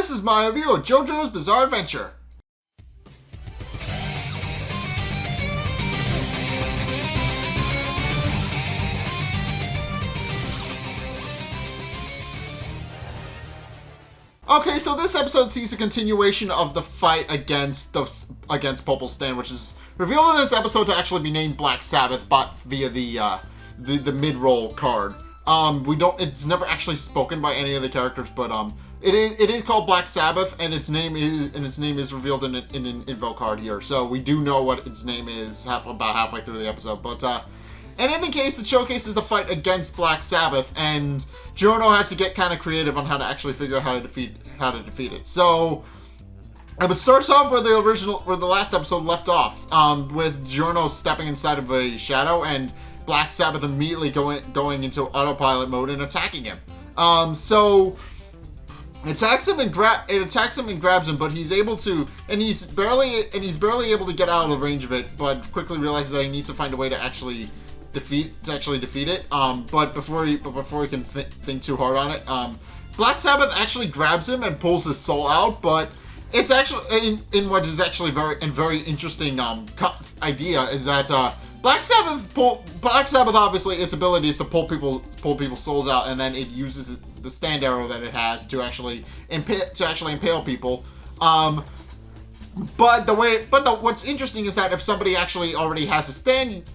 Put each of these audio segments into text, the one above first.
this is my review of JoJo's Bizarre Adventure. Okay, so this episode sees a continuation of the fight against Polpo's stand, which is revealed in this episode to actually be named Black Sabbath, but via the mid-roll card. It's never actually spoken by any of the characters, but it is called Black Sabbath, and its name is revealed in an info card here. So we do know what its name is about halfway through the episode, but in any case, it showcases the fight against Black Sabbath, and Giorno has to get kind of creative on how to actually figure out how to defeat it. So it starts off where the last episode left off, with Giorno stepping inside of a shadow and Black Sabbath immediately going into autopilot mode and attacking him. So it attacks him and grabs him, but he's barely able to get out of the range of it, but quickly realizes that he needs to find a way to actually defeat it. But before he can think too hard on it, Black Sabbath actually grabs him and pulls his soul out, but it's actually in what is actually very interesting idea is that Black Sabbath obviously its ability is to pull people's souls out, and then it uses the stand arrow that it has to actually impale people. But what's interesting is that if somebody actually already has a stand,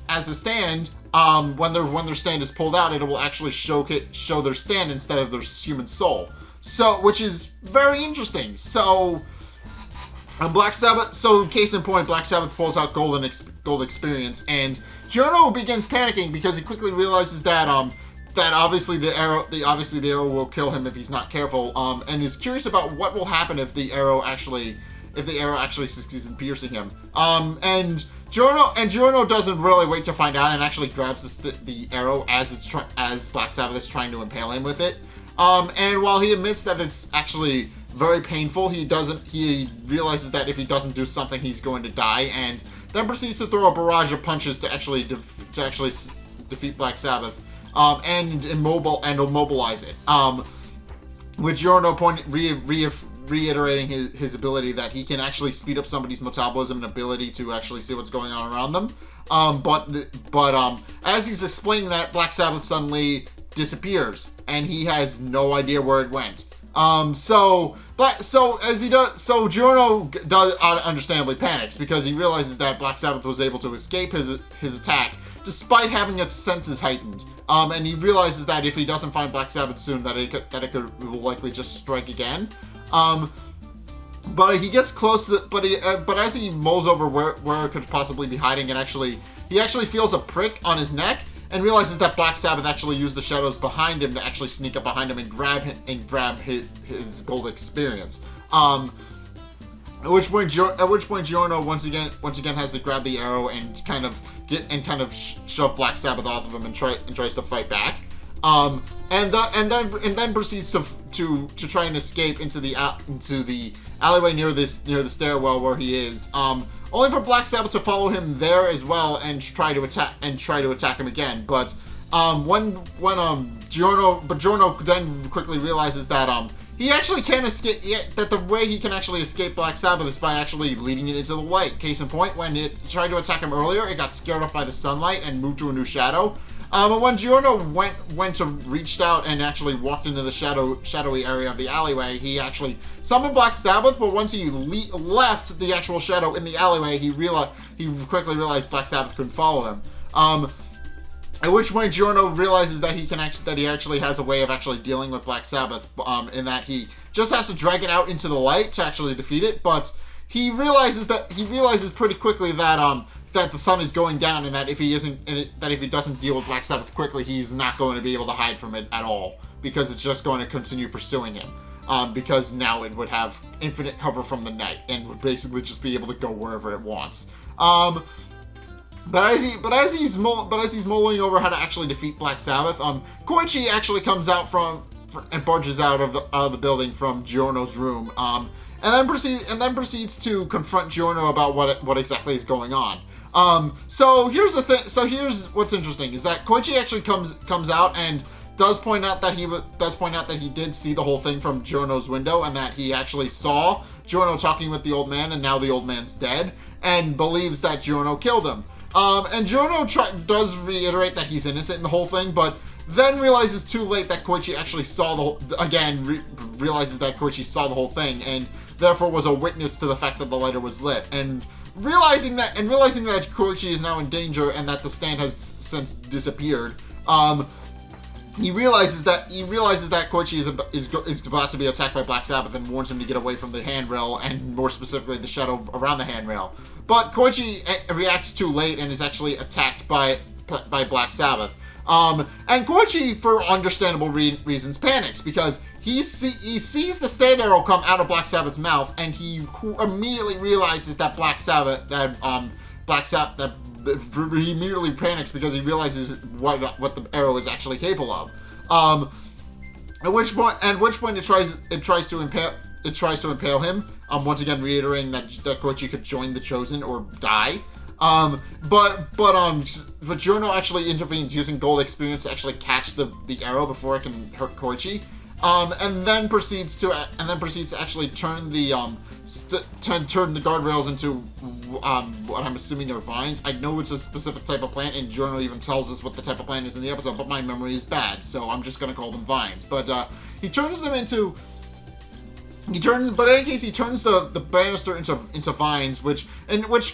when their stand is pulled out, it will actually show their stand instead of their human soul. So, which is very interesting. So, Black Sabbath. So, case in point, Black Sabbath pulls out gold experience, and Giorno begins panicking because he quickly realizes that obviously the arrow will kill him if he's not careful. And is curious about what will happen if the arrow actually succeeds in piercing him. And Giorno doesn't really wait to find out and actually grabs the arrow as Black Sabbath is trying to impale him with it. And while he admits that it's actually very painful, he realizes that if he doesn't do something, he's going to die, and then proceeds to throw a barrage of punches to actually defeat Black Sabbath, and immobilize it. With Giorno reiterating his ability that he can actually speed up somebody's metabolism and ability to actually see what's going on around them. But as he's explaining that, Black Sabbath suddenly disappears, and he has no idea where it went. So Giorno does understandably panics because he realizes that Black Sabbath was able to escape his attack despite having its senses heightened. And he realizes that if he doesn't find Black Sabbath soon, that it will likely just strike again. But he gets close to but as he mulls over where it could possibly be hiding, and he actually feels a prick on his neck and realizes that Black Sabbath actually used the shadows behind him to actually sneak up behind him and grab his gold experience. At which point Giorno once again has to grab the arrow and kind of shove Black Sabbath off of him and tries to fight back. And then proceeds to try and escape into the alleyway near the stairwell where he is. Only for Black Sabbath to follow him there as well and try to attack him again. But Giorno then quickly realizes that he actually can escape. That the way he can actually escape Black Sabbath is by actually leading it into the light. Case in point, when it tried to attack him earlier, it got scared off by the sunlight and moved to a new shadow. But when Giorno reached out and actually walked into the shadowy area of the alleyway, he actually summoned Black Sabbath. But once he left the actual shadow in the alleyway, he quickly realized Black Sabbath couldn't follow him. At which point Giorno realizes that he actually has a way of actually dealing with Black Sabbath, in that he just has to drag it out into the light to actually defeat it. But he realizes pretty quickly that the sun is going down, and that if he doesn't deal with Black Sabbath quickly, he's not going to be able to hide from it at all, because it's just going to continue pursuing him. Because now it would have infinite cover from the night and would basically just be able to go wherever it wants. But as he's mulling over how to actually defeat Black Sabbath, Koichi actually comes out and barges out of the building from Giorno's room, and then proceeds to confront Giorno about what exactly is going on. So here's the thing. So here's what's interesting is that Koichi actually comes out and does point out that he did see the whole thing from Giorno's window, and that he actually saw Giorno talking with the old man, and now the old man's dead, and believes that Giorno killed him. And Giorno does reiterate that he's innocent in the whole thing, but then realizes too late that Koichi actually saw realizes that Koichi saw the whole thing, and therefore was a witness to the fact that the lighter was lit. And realizing that Koichi is now in danger and that the stand has since disappeared, he realizes that Koichi is about to be attacked by Black Sabbath, and warns him to get away from the handrail, and more specifically the shadow around the handrail. But Koichi reacts too late and is actually attacked by Black Sabbath. And Koichi, for understandable reasons, panics because he sees the stand arrow come out of Black Sabbath's mouth, and he immediately realizes that he immediately panics because he realizes what the arrow is actually capable of. At which point it tries to impale him. Once again reiterating that Koichi could join the Chosen or die. But Giorno actually intervenes using gold experience to actually catch the arrow before it can hurt Koichi. And then proceeds to actually turn the guardrails into what I'm assuming are vines. I know it's a specific type of plant, and Giorno even tells us what the type of plant is in the episode, but my memory is bad, so I'm just gonna call them vines. But he turns them into. But in any case, he turns the banister into vines, which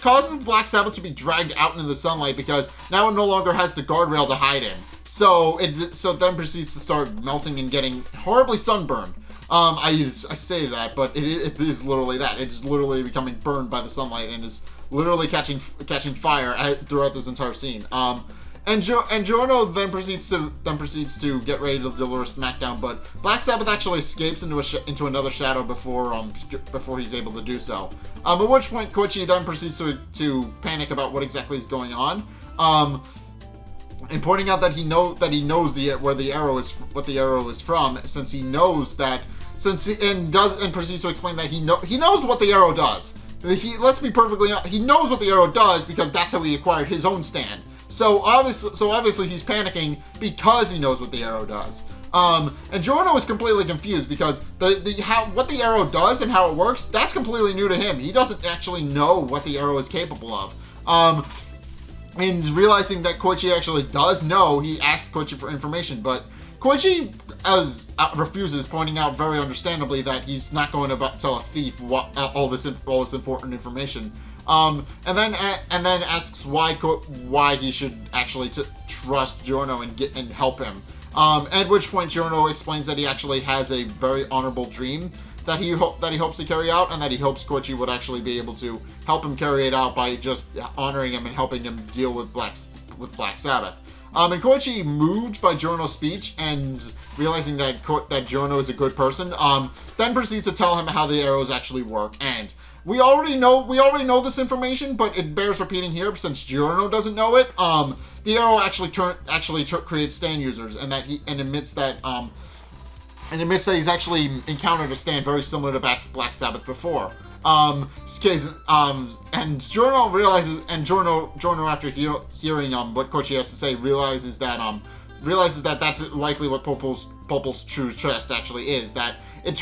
causes Black Sabbath to be dragged out into the sunlight because now it no longer has the guardrail to hide in. So it then proceeds to start melting and getting horribly sunburned. I say that, but it is literally that. It's literally becoming burned by the sunlight and is literally catching fire throughout this entire scene. And Giorno then proceeds to get ready to deliver a smackdown, but Black Sabbath actually escapes into another shadow before he's able to do so. At which point Koichi then proceeds to panic about what exactly is going on, and pointing out that he knows where the arrow is from, since he knows that and proceeds to explain that he knows what the arrow does. Let's be perfectly honest, he knows what the arrow does because that's how he acquired his own stand. So obviously he's panicking because he knows what the arrow does. And Giorno is completely confused because what the arrow does and how it works, that's completely new to him. He doesn't actually know what the arrow is capable of. And realizing that Koichi actually does know, he asks Koichi for information, but Koichi refuses, pointing out very understandably that he's not going to tell a thief all this important information. And then asks why he should actually trust Giorno and help him. At which point Giorno explains that he actually has a very honorable dream that he hopes to carry out, and that he hopes Koichi would actually be able to help him carry it out by just honoring him and helping him deal with Black Sabbath. And Koichi, moved by Giorno's speech and realizing that Giorno is a good person, then proceeds to tell him how the arrows actually work. And we already know this information, but it bears repeating here since Giorno doesn't know it. The arrow actually creates stand users, and admits that he's actually encountered a stand very similar to Black Sabbath before. And Giorno realizes, and Giorno after hearing what Koichi has to say, realizes that that's likely what Polpo's true chest actually is. That if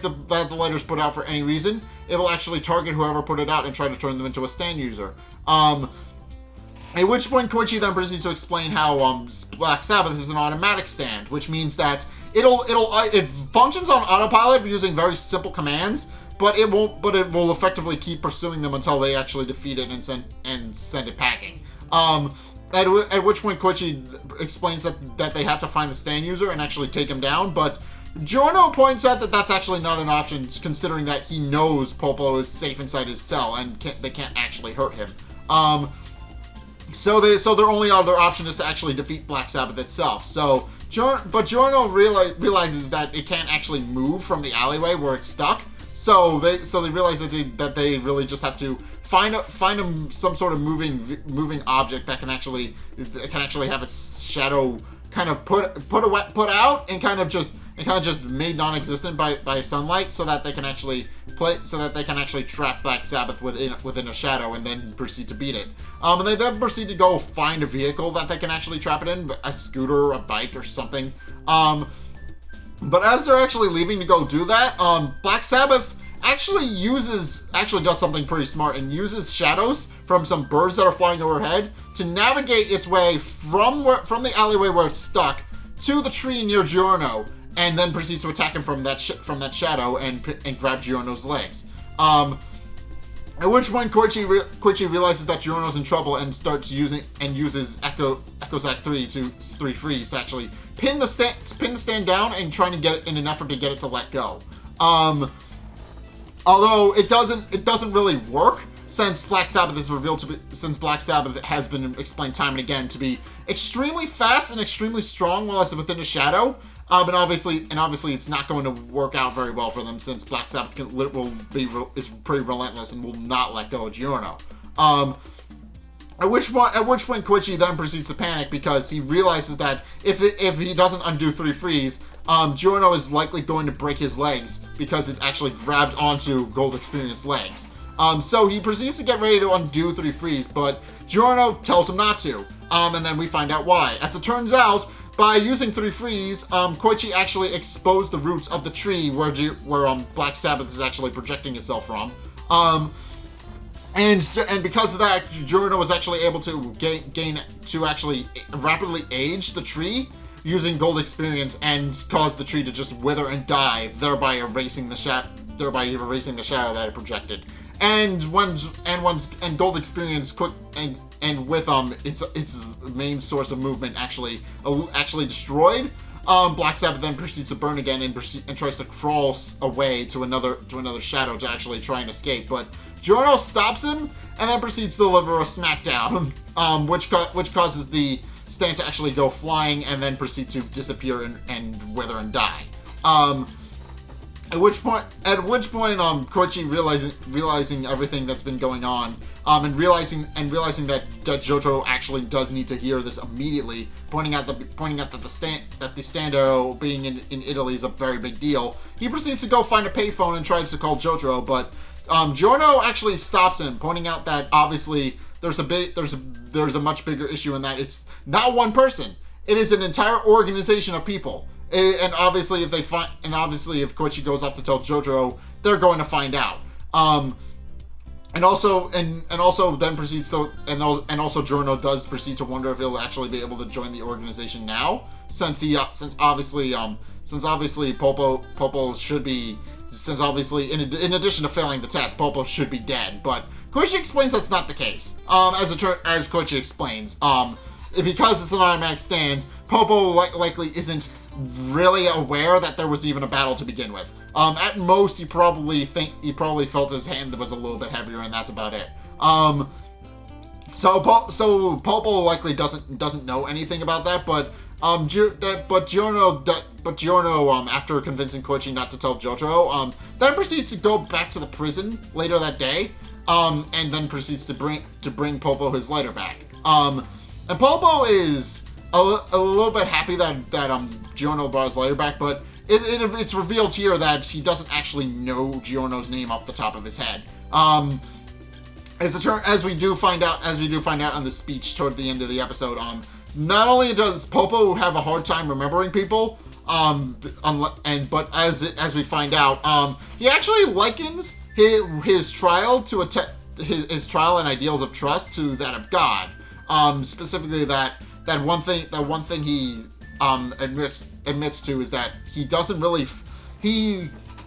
the lighter's put out for any reason, it will actually target whoever put it out and try to turn them into a stand user. At which point Koichi then proceeds to explain how Black Sabbath is an automatic stand, which means that it functions on autopilot using very simple commands, but it will effectively keep pursuing them until they actually defeat it and send it packing. At which point Koichi explains that they have to find the stand user and actually take him down, but Giorno points out that that's actually not an option, considering that he knows Polpo is safe inside his cell and they can't actually hurt him. So their only other option is to actually defeat Black Sabbath itself. But Giorno realizes that it can't actually move from the alleyway where it's stuck. So they realize that they really just have to find some sort of moving object that can actually have its shadow kind of put out and kind of just made non-existent by sunlight, so that they can actually trap Black Sabbath within a shadow and then proceed to beat it. And they then proceed to go find a vehicle that they can actually trap it in, a scooter, a bike, or something. But as they're actually leaving to go do that, Black Sabbath actually does something pretty smart and uses shadows from some birds that are flying overhead to navigate its way from the alleyway where it's stuck to the tree near Giorno, and then proceeds to attack him from that shadow and grab Giorno's legs. At which point Koichi realizes that Giorno's in trouble and uses Echo Zack 3 freeze to actually pin the stand down and trying to get it in an effort to get it to let go. Although it doesn't really work, since Black Sabbath has been explained time and again to be extremely fast and extremely strong while it's within a shadow. And obviously it's not going to work out very well for them, since Black Sabbath is pretty relentless and will not let go of Giorno. At which point Koichi then proceeds to panic because he realizes that if he doesn't undo 3 freeze, Giorno is likely going to break his legs because it actually grabbed onto Gold Experience legs. So he proceeds to get ready to undo 3 freeze, but Giorno tells him not to. And then we find out why. As it turns out, by using 3 freeze, Koichi actually exposed the roots of the tree where Black Sabbath is actually projecting itself from. And because of that, Giorno was actually able to actually rapidly age the tree using Gold Experience and cause the tree to just wither and die, thereby erasing the shadow that it projected. And Gold Experience and with its main source of movement actually destroyed, Black Sabbath then proceeds to burn again and tries to crawl away to another shadow to actually try and escape. But Giorno stops him and then proceeds to deliver a smackdown, which causes the stand to actually go flying and then proceed to disappear and wither and die. At which point, Koichi realizing everything that's been going on, and realizing that Jotaro actually does need to hear this immediately, pointing out that the stand arrow being in Italy is a very big deal. He proceeds to go find a payphone and tries to call Jotaro, but Giorno actually stops him, pointing out that obviously there's a much bigger issue in that it's not one person; it is an entire organization of people. And obviously, if Koichi goes off to tell Jotaro, they're going to find out. And also then proceeds to, and also Giorno does proceed to wonder if he'll actually be able to join the organization now, since obviously Polpo should be, since obviously in addition to failing the test, Polpo should be dead. But Koichi explains that's not the case. As Koichi explains, because it's an automatic stand, Polpo likely isn't really aware that there was even a battle to begin with. At most, he probably felt his hand was a little bit heavier, and that's about it. So Polpo likely doesn't know anything about that, but Giorno, after convincing Koichi not to tell Jotaro, then proceeds to go back to the prison later that day, and then proceeds to bring Polpo his lighter back. And Polpo is a little bit happy that Giorno brought his lighter back, but it's revealed here that he doesn't actually know Giorno's name off the top of his head. As we do find out on the speech toward the end of the episode, not only does Polpo have a hard time remembering people, but as we find out, he actually likens his trial to his trial and ideals of trust to that of God. Specifically that one thing he admits to is that he doesn't really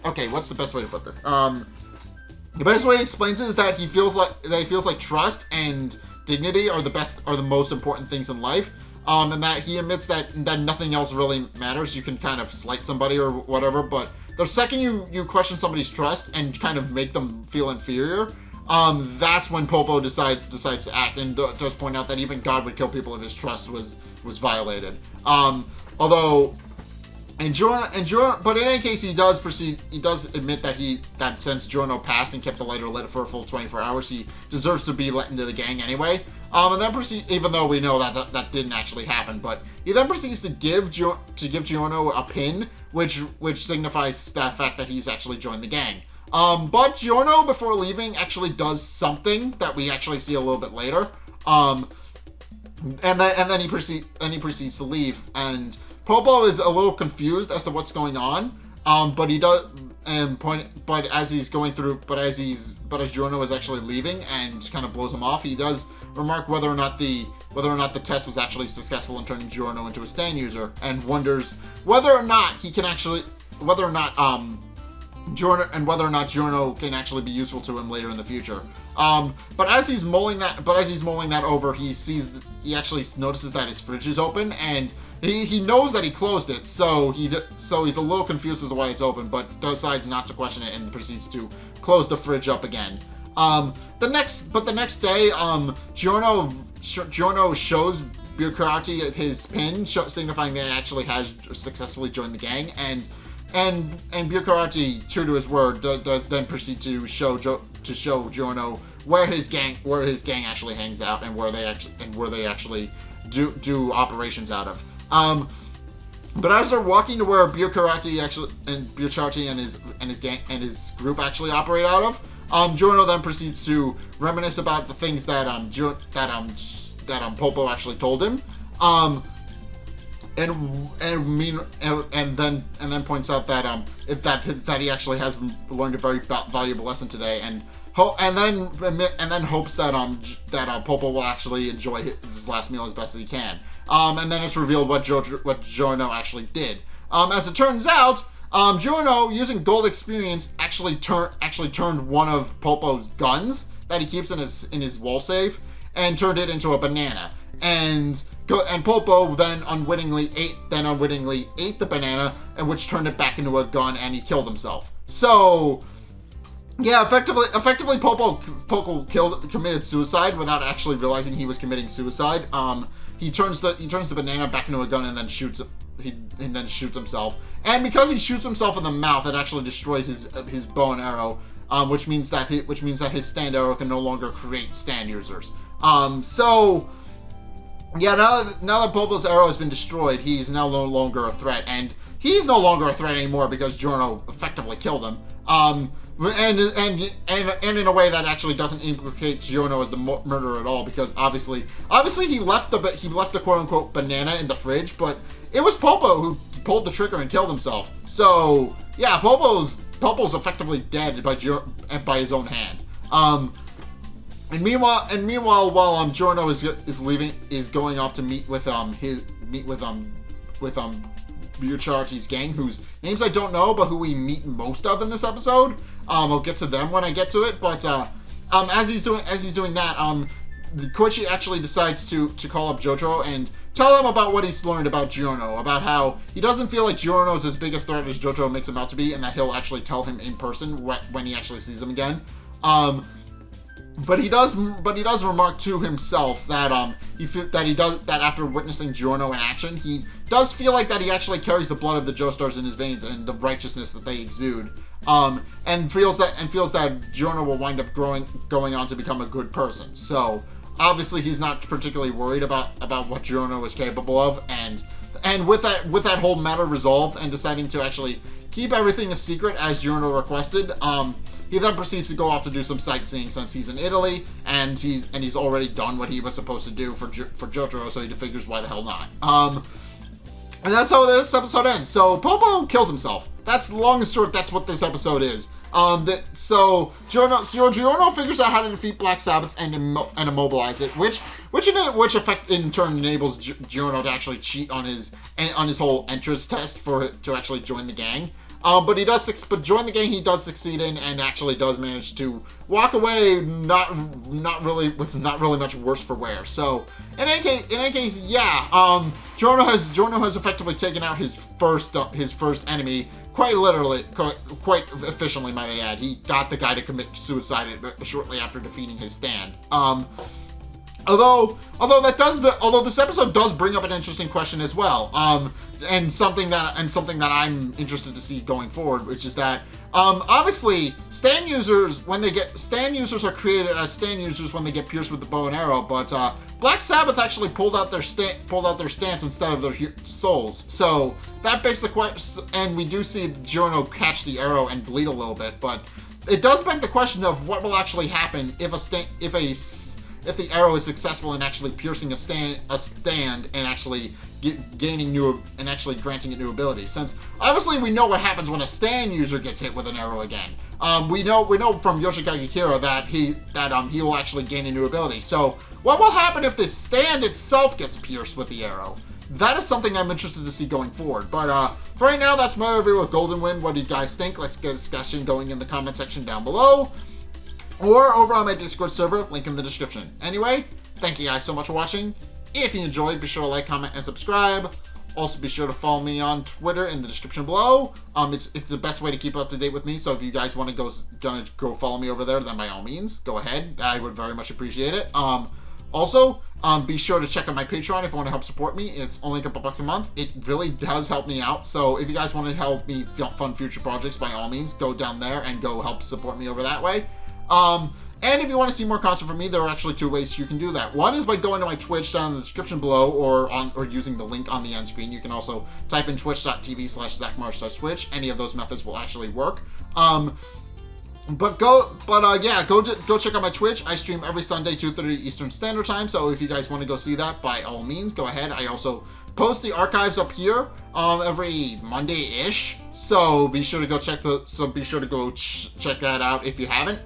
okay, what's the best way to put this? The best way he explains it is that he feels like trust and dignity are the most important things in life. And that he admits that nothing else really matters. You can kind of slight somebody or whatever, but the second you question somebody's trust and kind of make them feel inferior, that's when Polpo decides to act, and does point out that even God would kill people if his trust was violated. But in any case, he does admit that since Giorno passed and kept the lighter lit for a full 24 hours, he deserves to be let into the gang anyway. And then even though we know that didn't actually happen, but he then proceeds to give Giorno a pin, which signifies the fact that he's actually joined the gang. But Giorno, before leaving, actually does something that we actually see a little bit later. And then he proceeds to leave, and Polpo is a little confused as to what's going on. But he does, but as he's going through, but as Giorno is actually leaving and kind of blows him off, he does remark whether or not the test was actually successful in turning Giorno into a stand user, and wonders whether or not Giorno can actually be useful to him later in the future. But as he's mulling that over, he actually notices that his fridge is open, and he knows that he closed it, so he's a little confused as to why it's open, but decides not to question it and proceeds to close the fridge up again. The next day, Giorno shows Bucciarati his pin, signifying that he actually has successfully joined the gang, and Bucciarati, true to his word, does then proceed to show Giorno where his gang actually hangs out and where they actually do operations out of. But as they're walking to where Bucciarati and his group actually operate out of, Giorno then proceeds to reminisce about the things that Polpo actually told him, and then points out that he actually has learned a very valuable lesson today, and then hopes that Polpo will actually enjoy his last meal as best as he can. And then it's revealed what Giorno actually did. As it turns out, Giorno, using gold experience, actually turned one of Polpo's guns that he keeps in his wall safe and turned it into a banana. And Polpo then unwittingly ate the banana, and which turned it back into a gun, and he killed himself. So yeah, effectively, Polpo committed suicide without actually realizing he was committing suicide. He turns the banana back into a gun and then shoots himself. And because he shoots himself in the mouth, it actually destroys his bow and arrow, which means that his stand arrow can no longer create stand users. So yeah, now that Polpo's arrow has been destroyed, he's now no longer a threat, and he's no longer a threat anymore because Giorno effectively killed him. And in a way that actually doesn't implicate Giorno as the murderer at all, because obviously he left the quote unquote banana in the fridge, but it was Polpo who pulled the trigger and killed himself. So yeah, Polpo's effectively dead by his own hand. And meanwhile, while Giorno is going off to meet with Bucciarati's gang, whose names I don't know, but who we meet most of in this episode. I'll get to them when I get to it, but as he's doing that, Koichi actually decides to call up Jotaro and tell him about what he's learned about Giorno, about how he doesn't feel like Giorno is as big a threat as Jotaro makes him out to be, and that he'll actually tell him in person when he actually sees him again. But he does remark to himself that that after witnessing Giorno in action, he does feel like that he actually carries the blood of the Joestars in his veins and the righteousness that they exude. And feels that Giorno will wind up going on to become a good person. So obviously he's not particularly worried about what Giorno is capable of, and with that whole matter resolved and deciding to actually keep everything a secret as Giorno requested, he then proceeds to go off to do some sightseeing since he's in Italy, and he's already done what he was supposed to do for Jotaro, so he figures why the hell not. And that's how this episode ends. So Polpo kills himself. That's long and short. That's what this episode is. So Giorno figures out how to defeat Black Sabbath and immobilize it, which in turn enables Giorno to actually cheat on his whole entrance test to actually join the gang. But join the gang he does succeed in, and actually does manage to walk away not really much worse for wear. So in any case, yeah, Giorno has effectively taken out his first enemy quite literally, quite efficiently, might I add. He got the guy to commit suicide shortly after defeating his stand. Although this episode does bring up an interesting question as well, and something that I'm interested to see going forward, which is that obviously stand users are created as stand users when they get pierced with the bow and arrow, but Black Sabbath actually pulled out their stance instead of their souls. So that begs the question, and we do see Giorno catch the arrow and bleed a little bit, but it does beg the question of what will actually happen if if the arrow is successful in actually piercing a stand and actually gaining and actually granting it new abilities. Since obviously we know what happens when a stand user gets hit with an arrow again. We know from Yoshikage Kira that he will actually gain a new ability. So what will happen if the stand itself gets pierced with the arrow? That is something I'm interested to see going forward. But for right now, that's my review of Golden Wind. What do you guys think? Let's get a discussion going in the comment section down below, or over on my Discord server, link in the description. Anyway, thank you guys so much for watching. If you enjoyed, be sure to like, comment, and subscribe. Also, be sure to follow me on Twitter in the description below. It's the best way to keep up to date with me. So if you guys want to go follow me over there, then by all means, go ahead. I would very much appreciate it. Also, be sure to check out my Patreon if you want to help support me. It's only a couple bucks a month. It really does help me out. So if you guys want to help me fund future projects, by all means, go down there and go help support me over that way. And if you want to see more content from me, there are actually 2 ways you can do that. One is by going to my Twitch down in the description below, or using the link on the end screen. You can also type in twitch.tv/ZackMarsh/Twitch. Any of those methods will actually work. Yeah, go check out my Twitch. I stream every Sunday, 2:30 Eastern Standard Time. So if you guys want to go see that, by all means, go ahead. I also post the archives up here every Monday-ish. So be sure to go check check that out if you haven't.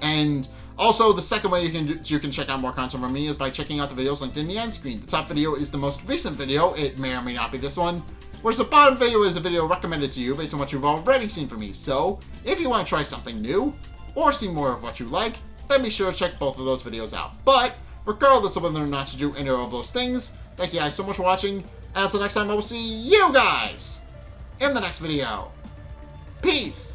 And also, the second way you can check out more content from me is by checking out the videos linked in the end screen. The top video is the most recent video. It may or may not be this one. Whereas the bottom video is a video recommended to you based on what you've already seen from me. So, if you want to try something new, or see more of what you like, then be sure to check both of those videos out. But, regardless of whether or not to do any of those things, thank you guys so much for watching, and until next time, I will see you guys in the next video. Peace!